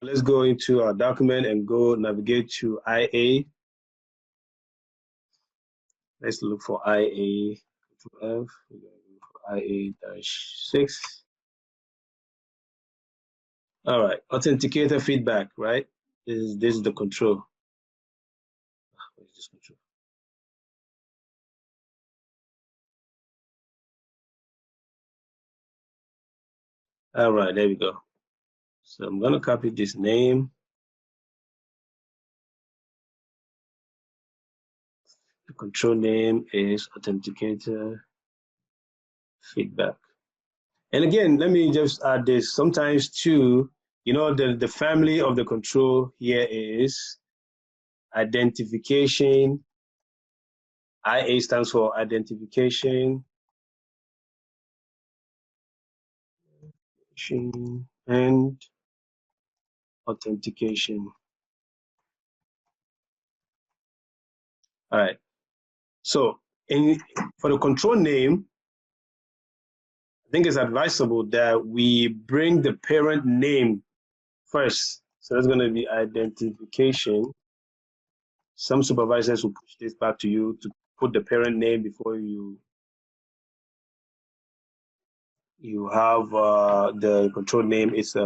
Let's go into our document and go navigate to IA. Let's look for IA, F, IA-6. All right, Authenticator feedback, right? This is the control. What is this control? All right, there we go. So I'm going to copy this name. The control name is Authenticator feedback. And again, let me just add this. Sometimes too, you know, the family of the control here is identification. IA stands for identification and authentication. All right. So for the control name, I think it's advisable that we bring the parent name first. So that's going to be identification. Some supervisors will push this back to you to put the parent name before you have the control name. It's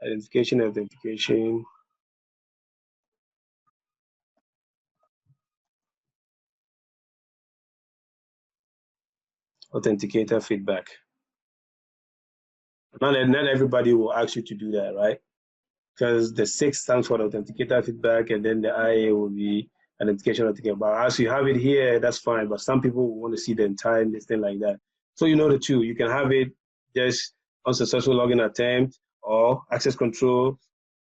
identification, authentication. Authenticator feedback. Not everybody will ask you to do that, right? Because the 6 stands for the authenticator feedback, and then the IA will be identification, authentication. But as you have it here, that's fine. But some people want to see the entire listing like that. So you know the two. You can have it just unsuccessful login attempt or access control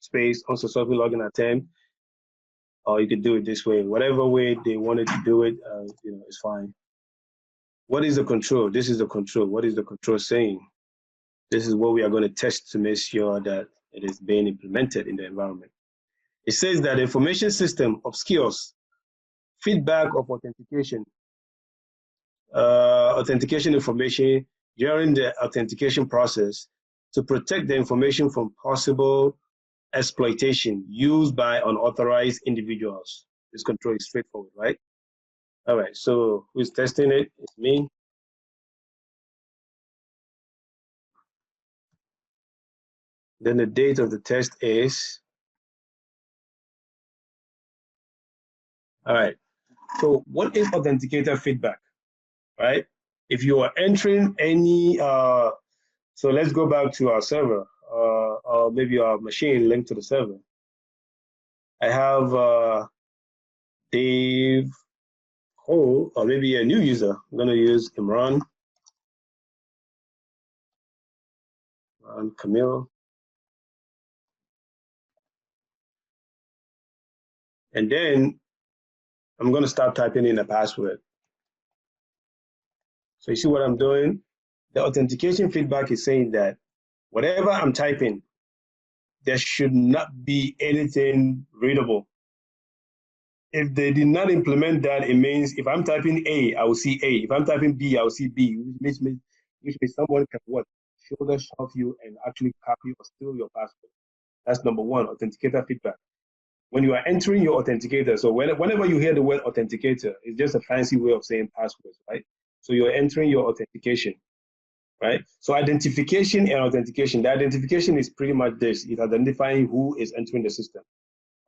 space unsuccessful login attempt, or you could do it this way. Whatever way they wanted to do it, you know, it's fine. What is the control? This is the control. What is the control saying? This is what we are going to test to make sure that it is being implemented in the environment. It says that the information system obscures feedback of authentication information during the authentication process to protect the information from possible exploitation used by unauthorized individuals. This control is straightforward, right? All right, so who's testing it? It's me. Then the date of the test is, all right. So what is authenticator feedback, right? If you are entering any, so let's go back to our server, or maybe our machine linked to the server. I have Dave Cole, or maybe a new user. I'm going to use Imran, Kamil. And then I'm going to start typing in a password. So you see what I'm doing? The authentication feedback is saying that whatever I'm typing, there should not be anything readable. If they did not implement that, it means if I'm typing A, I will see A. If I'm typing B, I will see B, which means someone can what? Shoulder shove you and actually copy or steal your password. That's number one, authenticator feedback. When you are entering your authenticator, so whenever you hear the word authenticator, it's just a fancy way of saying passwords, right? So you're entering your authentication, right? So identification and authentication, the identification is pretty much this. It's identifying who is entering the system.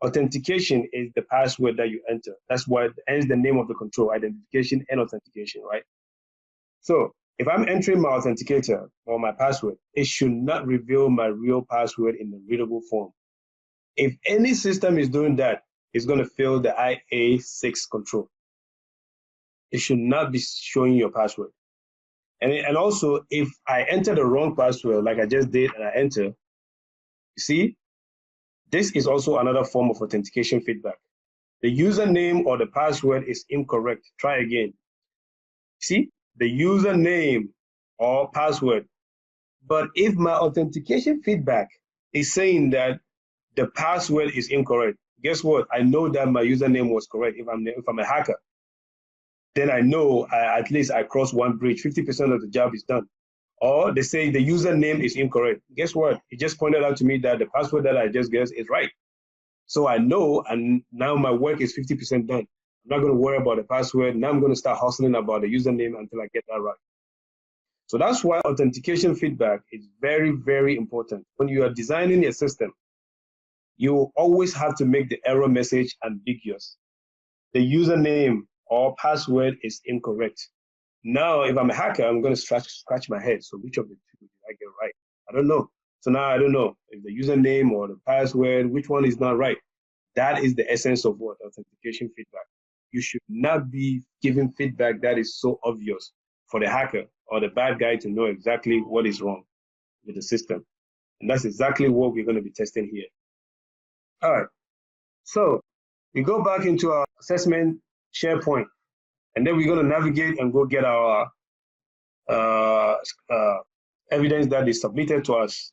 Authentication is the password that you enter. That's what ends the name of the control, identification and authentication, right? So if I'm entering my authenticator or my password, it should not reveal my real password in the readable form. If any system is doing that, it's going to fail the IA-6 control. It should not be showing your password. And also, if I enter the wrong password, like I just did, and I enter, you see, this is also another form of authentication feedback. The username or the password is incorrect. Try again. See, the username or password. But if my authentication feedback is saying that the password is incorrect, guess what? I know that my username was correct. If I'm a hacker, then I know at least I crossed one bridge. 50% of the job is done. Or they say the username is incorrect. Guess what? It just pointed out to me that the password that I just guessed is right. So I know, and now my work is 50% done. I'm not going to worry about the password. Now I'm going to start hustling about the username until I get that right. So that's why authentication feedback is very, very important. When you are designing a system, you always have to make the error message ambiguous. The username or password is incorrect. Now, if I'm a hacker, I'm going to scratch my head. So which of the two did I get right? I don't know. So now I don't know if the username or the password, which one is not right. That is the essence of what authentication feedback. You should not be giving feedback that is so obvious for the hacker or the bad guy to know exactly what is wrong with the system. And that's exactly what we're going to be testing here. All right. So we go back into our assessment SharePoint, and then we're going to navigate and go get our evidence that is submitted to us.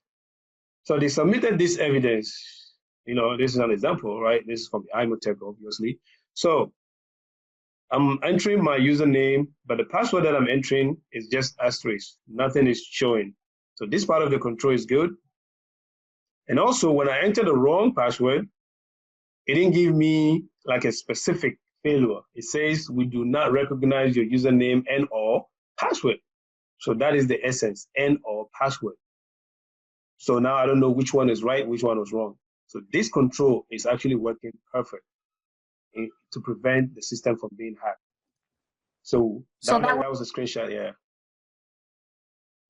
So they submitted this evidence. You know, this is an example, right? This is from the IMOTech, obviously. So I'm entering my username, but the password that I'm entering is just asterisk. Nothing is showing. So this part of the control is good. And also, when I enter the wrong password, it didn't give me like a specific failure. It says we do not recognize your username and or password. So that is the essence, and or password. So now I don't know which one is right, which one was wrong. So this control is actually working perfect to prevent the system from being hacked. So that was a screenshot, yeah.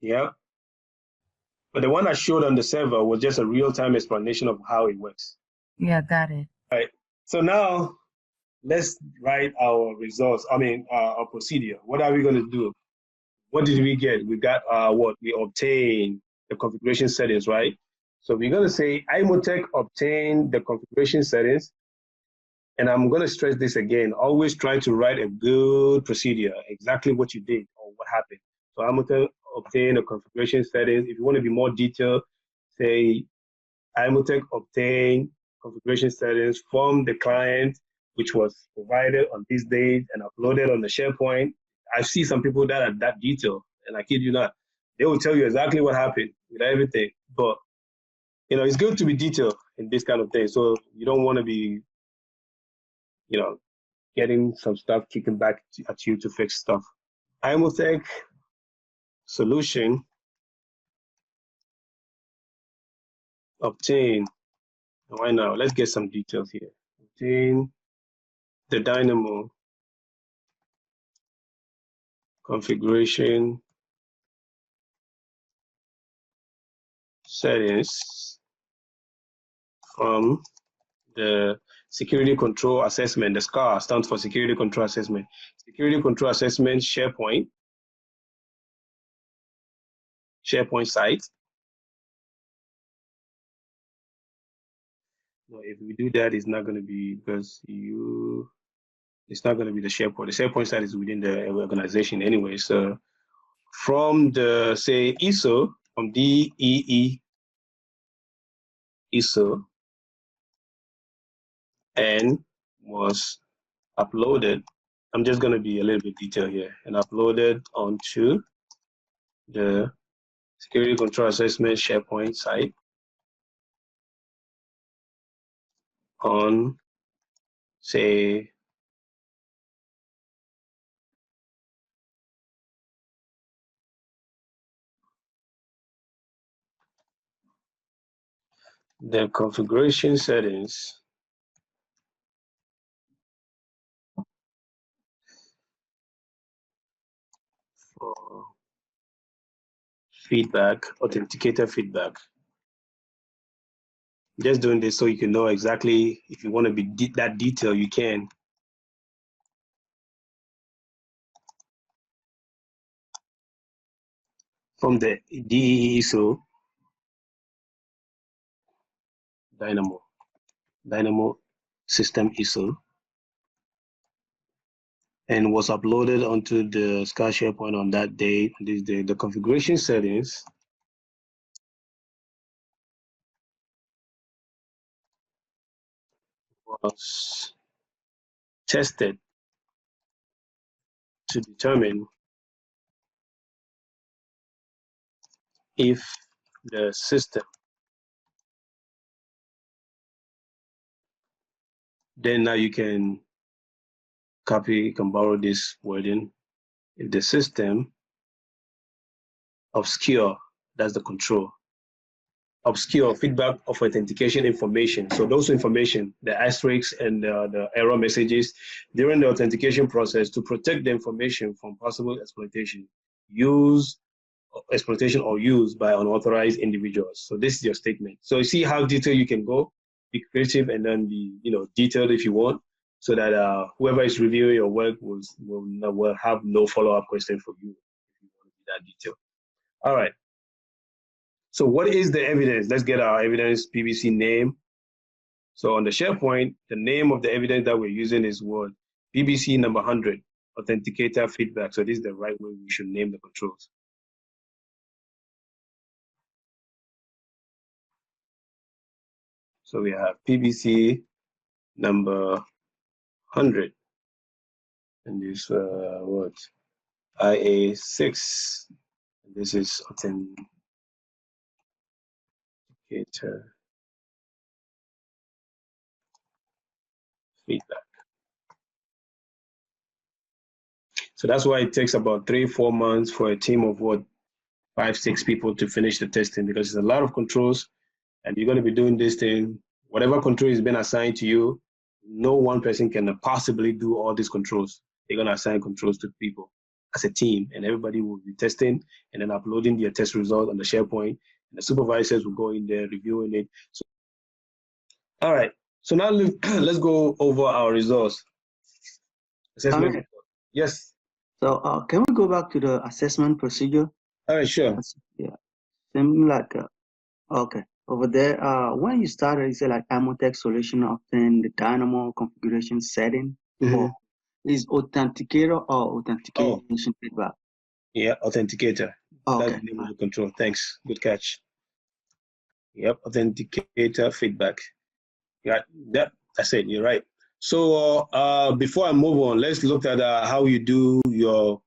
Yeah. But the one I showed on the server was just a real-time explanation of how it works. Yeah, got it. All right. So now let's write our results. Our procedure. What are we going to do? What did we get? We got what? We obtained the configuration settings, right? So we're going to say IMOTech obtained the configuration settings. And I'm going to stress this again. Always try to write a good procedure, exactly what you did or what happened. So IMOTech obtained the configuration settings. If you want to be more detailed, say IMOTech obtained configuration settings from the client, which was provided on this date and uploaded on the SharePoint. I see some people that are that detailed, and I kid you not, they will tell you exactly what happened with everything. But you know, it's good to be detailed in this kind of thing. So you don't want to be, you know, getting some stuff kicking back at you to fix stuff. IMOTech solution obtain. Why now? Let's get some details here. Obtain the Dynamo configuration settings from the security control assessment. The SCAR stands for security control assessment. Security control assessment SharePoint site. No, if we do that, it's not going to be because it's not going to be the SharePoint. The SharePoint site is within the organization anyway. So from the, say, ISO, from DEE ISO, and was uploaded. I'm just going to be a little bit detailed here, and uploaded onto the security control assessment SharePoint site on, say, the configuration settings for feedback, Authenticator feedback. Just doing this so you can know exactly, if you want to be that detailed, you can. From the DEE ISO Dynamo system ISO, and was uploaded onto the SCAR SharePoint on that day, this day. The configuration settings was tested to determine if the system, then now you can copy, you can borrow this wording. If the system obscure, that's the control, obscure feedback of authentication information. So those information, the asterisks and the error messages during the authentication process to protect the information from possible exploitation, exploitation or use by unauthorized individuals. So this is your statement. So you see how detailed you can go, be creative and then be detailed if you want, so that whoever is reviewing your work will have no follow-up question for you if you want to be that detailed. All right. So what is the evidence? Let's get our evidence PBC name. So on the SharePoint, the name of the evidence that we're using is what? PBC number 100, Authenticator Feedback. So this is the right way we should name the controls. So we have PBC number 100, and this what? IA-6. This is Authenticator Feedback. So that's why it takes about 3-4 months for a team of what, 5-6 people to finish the testing, because there's a lot of controls, and you're going to be doing this thing. Whatever control has been assigned to you, no one person can possibly do all these controls. They're going to assign controls to people as a team, and everybody will be testing and then uploading their test result on the SharePoint, and the supervisors will go in there reviewing it. So, all right. So now let's go over our results. Assessment. Okay. Yes. So can we go back to the assessment procedure? All right, sure. Yeah. Same like okay. Over there, when you started, you said like Amotech solution obtain the Dynamo configuration setting. Or is Authenticator or Authentication Feedback? Yeah, Authenticator. Okay. That's the name of the control. Thanks. Good catch. Yep, Authenticator Feedback. Yeah, that's it. You're right. So before I move on, let's look at how you do your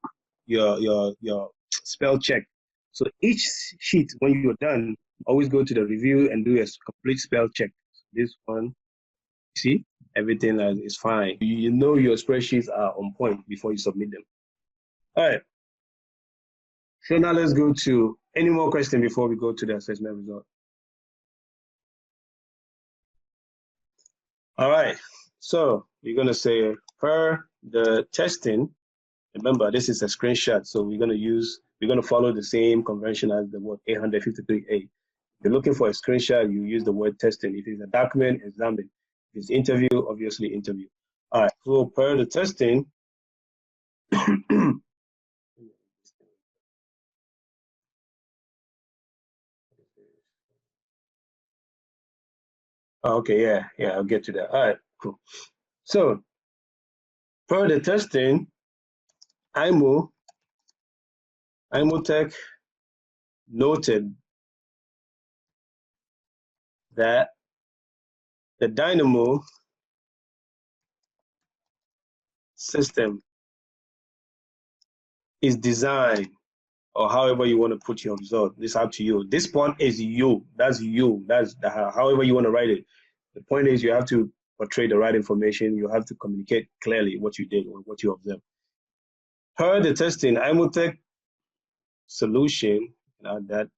spell check. So each sheet, when you're done, always go to the review and do a complete spell check. This one, see, everything is fine. You know your spreadsheets are on point before you submit them. All right. So now let's go to any more questions before we go to the assessment result. All right. So you're going to say per the testing. Remember, this is a screenshot, so we're going to follow the same convention as the word 853A. If you're looking for a screenshot, you use the word testing. If it's a document, examine. If it's interview, obviously interview. All right, so per the testing, okay, yeah, I'll get to that. All right, cool. So per the testing, Imotech noted that the Dynamo system is designed, or however you want to put your result. This is up to you. This point is you. That's you. That's however you want to write it. The point is you have to portray the right information. You have to communicate clearly what you did or what you observed. Per the testing, Imotech solution, that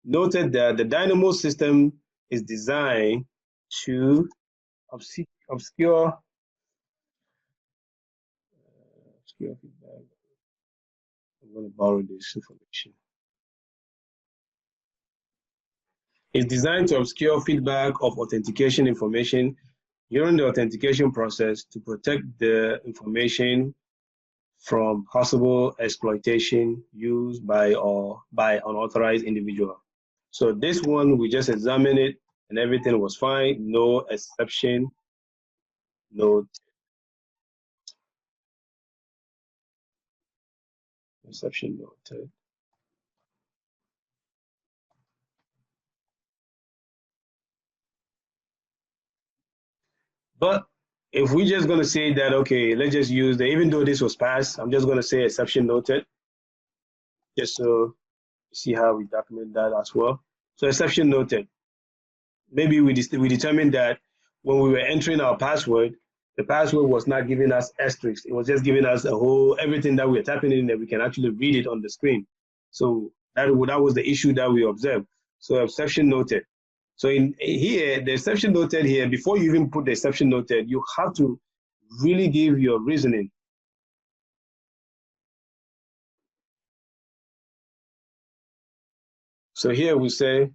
noted that the Dynamo system is designed to obscure feedback. I'm going to borrow this information. It's designed to obscure feedback of authentication information during the authentication process to protect the information from possible exploitation used by unauthorized individual. So this one, we just examined it and everything was fine, no exception, no exception noted. But if we're just going to say that, okay, let's just use even though this was passed, I'm just going to say exception noted. Just so you see how we document that as well. So exception noted. Maybe we determined that when we were entering our password, the password was not giving us asterisks. It was just giving us a whole, everything that we're typing in that we can actually read it on the screen. So that was the issue that we observed. So exception noted. So in here, the exception noted here, before you even put the exception noted, you have to really give your reasoning. So here we say,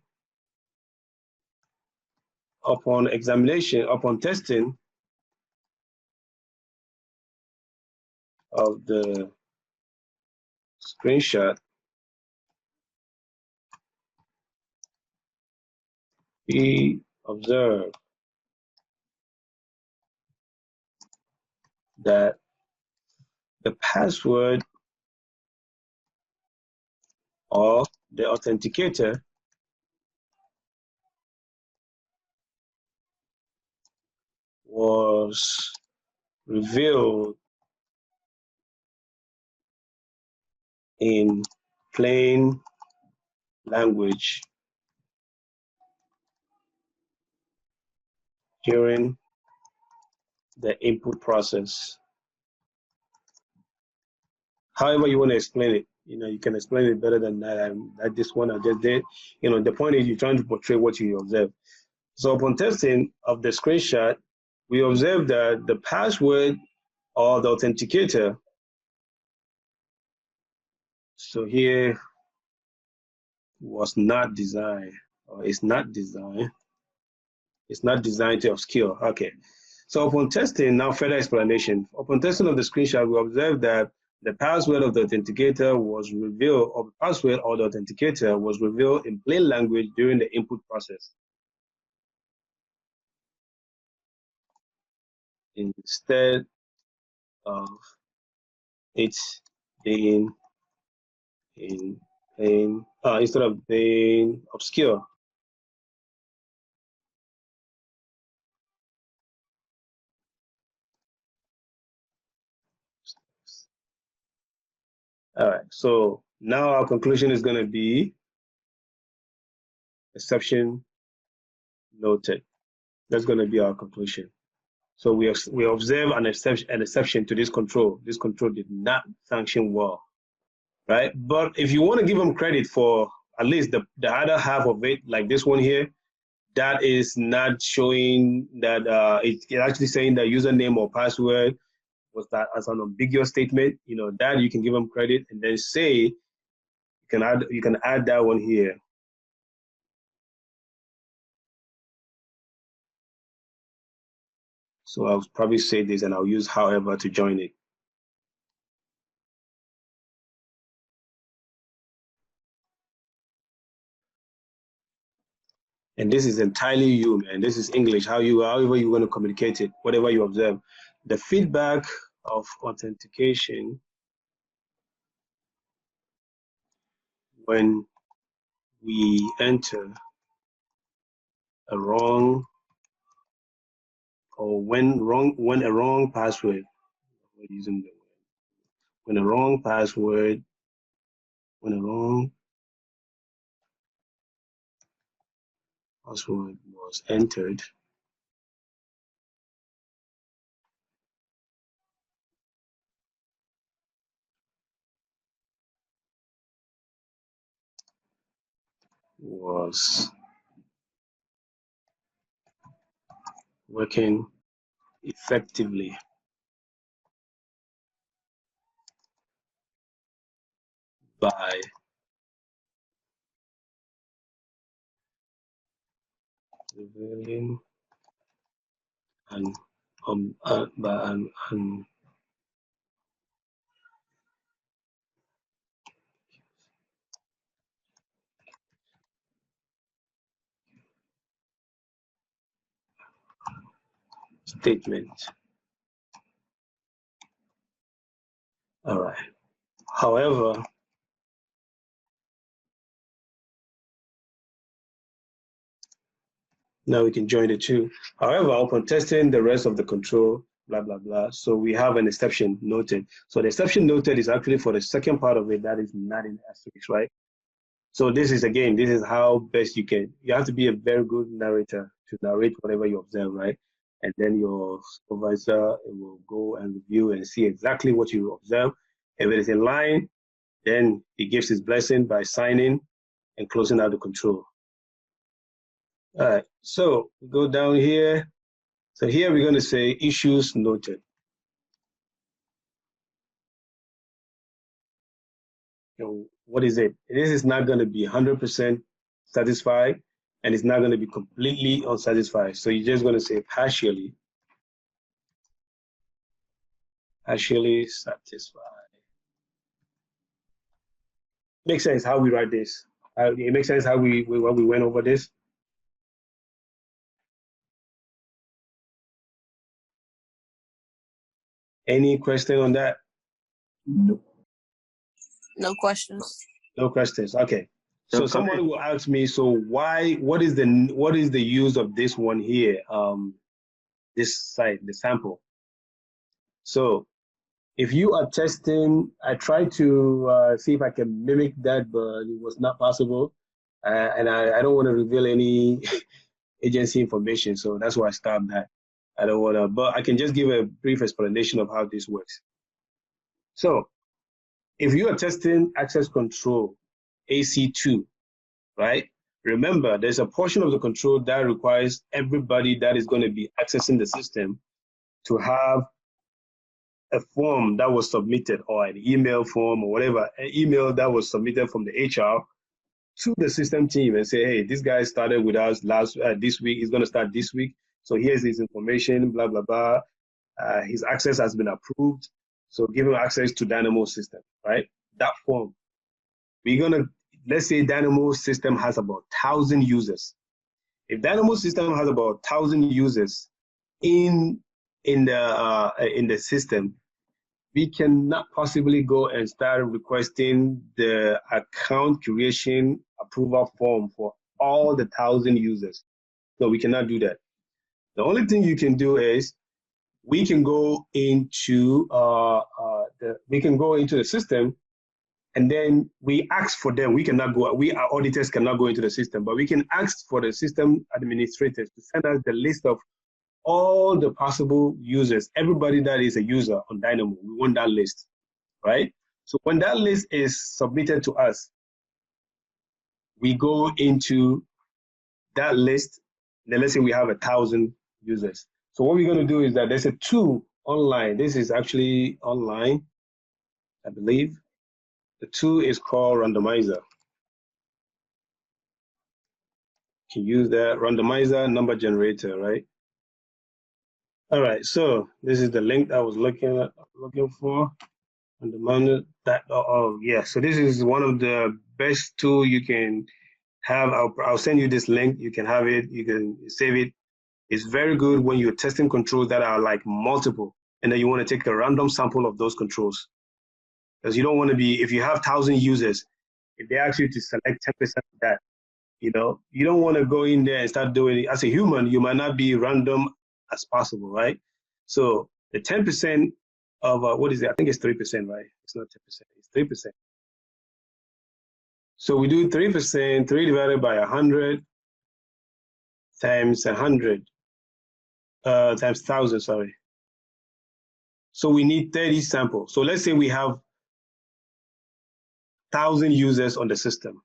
upon examination, upon testing of the screenshot, we observe that the password or the authenticator was revealed in plain language during the input process. However you want to explain it, you can explain it better than that. This one I just did. The point is you're trying to portray what you observe. So upon testing of the screenshot, we observed that the password or the authenticator, so here, was not designed, or is not designed. It's not designed to obscure. Okay. So upon testing, now further explanation. Upon testing of the screenshot, we observed that the password of the authenticator was revealed, or the password or the authenticator was revealed in plain language during the input process, instead of it being in plain, instead of being obscure. All right, so now our conclusion is going to be exception noted. That's going to be our conclusion. So we observe an exception to this control. This control did not function well, right? But if you want to give them credit for at least the other half of it, like this one here, that is not showing that it's actually saying that username or password was that as an ambiguous statement. That you can give them credit, and then say you can add that one here. So I'll probably say this, and I'll use however to join it. And this is entirely you, man. This is English, however you want to communicate it, whatever you observe. The feedback of authentication when we enter a wrong, or when a wrong password, when a wrong password was entered, was working effectively by revealing an statement. All right. However, now we can join the two. However, upon testing the rest of the control, blah, blah, blah. So we have an exception noted. So the exception noted is actually for the second part of it that is not in asterisk, right? So this is, again, this is how best you can. You have to be a very good narrator to narrate whatever you observe, right? And then your supervisor will go and review and see exactly what you observe. If it is in line, then he gives his blessing by signing and closing out the control. All right, so we go down here. So here we're going to say issues noted. So what is it? This is not going to be 100% satisfied, and it's not going to be completely unsatisfied. So you're just going to say partially satisfied. Makes sense how we write this. It makes sense how we went over this. Any question on that? No. No questions. No questions. Okay. So someone will ask me, so what is the use of this one here? This site, the sample. So if you are testing, I tried to see if I can mimic that, but it was not possible. And I don't want to reveal any agency information, so that's why I stopped that. I don't want to, but I can just give a brief explanation of how this works. So if you are testing access control AC2, right? Remember, there's a portion of the control that requires everybody that is going to be accessing the system to have a form that was submitted, or an email form, or whatever, an email that was submitted from the HR to the system team and say, hey, this guy started with us this week, he's going to start this week. So here's his information, blah, blah, blah. His access has been approved. So give him access to Dynamo system, right? That form. We're going to, let's say Dynamo system has about 1,000 users. If Dynamo system has about 1,000 users in the system, we cannot possibly go and start requesting the account creation approval form for all the 1,000 users. No, we cannot do that. The only thing you can do is we can go into the system, and then we ask for them. We cannot go. Our auditors cannot go into the system, but we can ask for the system administrators to send us the list of all the possible users, everybody that is a user on Dynamo. We want that list, right? So when that list is submitted to us, we go into that list. Then let's say we have 1,000 users. So what we're going to do is that there's a tool online. This is actually online, I believe. The tool is called Randomizer. You can use that Randomizer number generator, right? All right, so this is the link I was looking for. Randomizer. Yeah. So this is one of the best tools you can have. I'll send you this link. You can have it. You can save it. It's very good when you're testing controls that are like multiple, and then you want to take a random sample of those controls. Because you don't want to be, if you have 1,000 users, if they ask you to select 10% of that, you don't want to go in there and start doing it. As a human, you might not be random as possible, right? So the 10% of, what is it? I think it's 3%, right? It's not 10%, it's 3%. So we do 3%, 3 divided by 100 times 100, times 1,000, sorry. So we need 30 samples. So let's say we have 1,000 users on the system,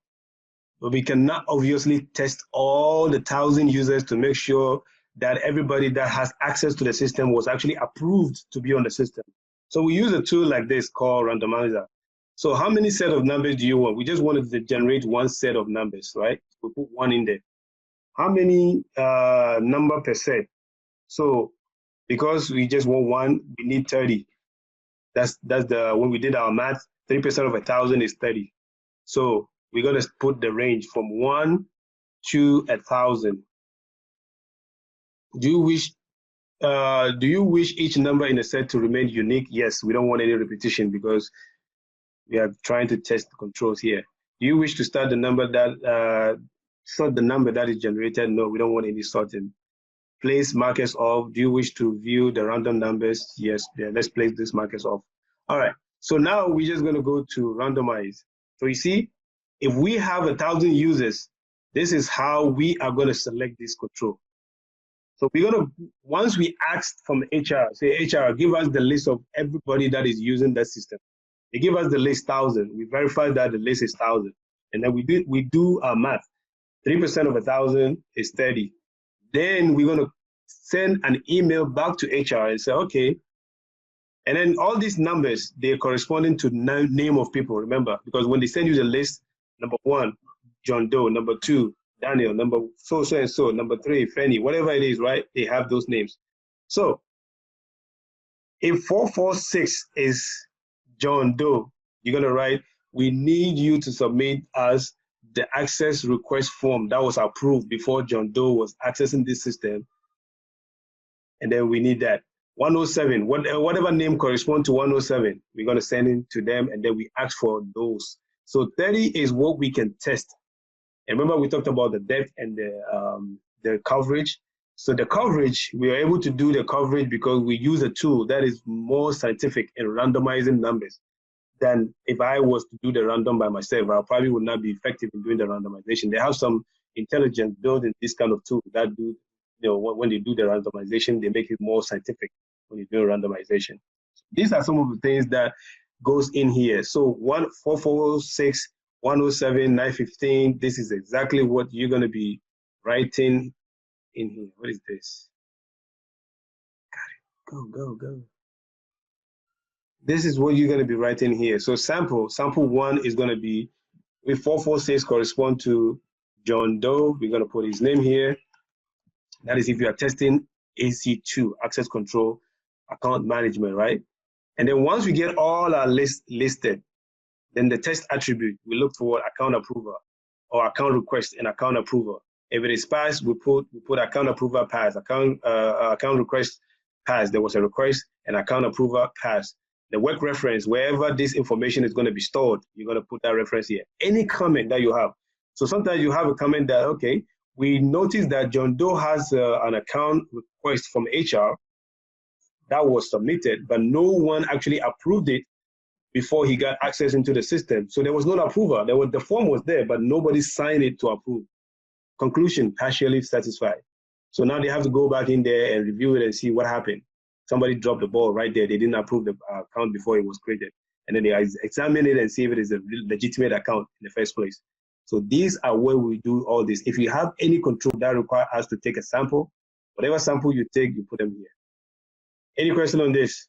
but we cannot obviously test all the 1,000 users to make sure that everybody that has access to the system was actually approved to be on the system. So we use a tool like this called Randomizer. So how many set of numbers do you want? We just wanted to generate one set of numbers, right? We put one in there. How many number per set? So because we just want one, we need 30. That's when we did our math, 3% of 1,000 is 30. So we're gonna put the range from 1 to 1,000. Do you wish each number in a set to remain unique? Yes, we don't want any repetition because we are trying to test the controls here. Do you wish to start the number that sort the number that is generated? No, we don't want any sorting. place markers off. Do you wish to view the random numbers? Yes, yeah, let's place these markers off. All right, so now we're just gonna go to randomize. So you see, if we have 1,000 users, this is how we are gonna select this control. So we're gonna, once we asked from HR, say HR, give us the list of everybody that is using that system. They give us the list 1,000. We verify that the list is 1,000. And then we do our math. 3% of 1,000 is 30. Then we're gonna send an email back to HR and say, okay, and then all these numbers, they're corresponding to name of people, remember, because when they send you the list, number 1, John Doe, number 2, Daniel, number so and so, number 3, Fanny, whatever it is, right? They have those names. So if 446 is John Doe, you're gonna write, we need you to submit us the access request form that was approved before John Doe was accessing this system. And then we need that. 107, whatever name corresponds to 107, we're gonna send it to them and then we ask for those. So 30 is what we can test. And remember we talked about the depth and the coverage. So the coverage, we are able to do the coverage because we use a tool that is more scientific in randomizing numbers than if I was to do the random by myself. I probably would not be effective in doing the randomization. They have some intelligence built in this kind of tool that do, you know, when they do the randomization, they make it more scientific when you do randomization. These are some of the things that goes in here. So 446, 107, 915, this is exactly what you're gonna be writing in here. What is this? Got it, go. This is what you're going to be writing here. So sample 1 is going to be, with 446 correspond to John Doe. We're going to put his name here. That is if you are testing AC2, access control, account management, right? And then once we get all our list listed, then the test attribute, we look for account approver or account request and account approver. If it is passed, we put account approver pass, account request pass. There was a request and account approver pass. The work reference, wherever this information is going to be stored, you're going to put that reference here. Any comment that you have. So sometimes you have a comment that, okay, we noticed that John Doe has an account request from HR that was submitted, but no one actually approved it before he got access into the system. So there was no approval. The form was there, but nobody signed it to approve. Conclusion, partially satisfied. So now they have to go back in there and review it and see what happened. Somebody dropped the ball right there. They didn't approve the account before it was created. And then they examine it and see if it is a legitimate account in the first place. So these are where we do all this. If you have any control that requires us to take a sample, whatever sample you take, you put them here. Any question on this?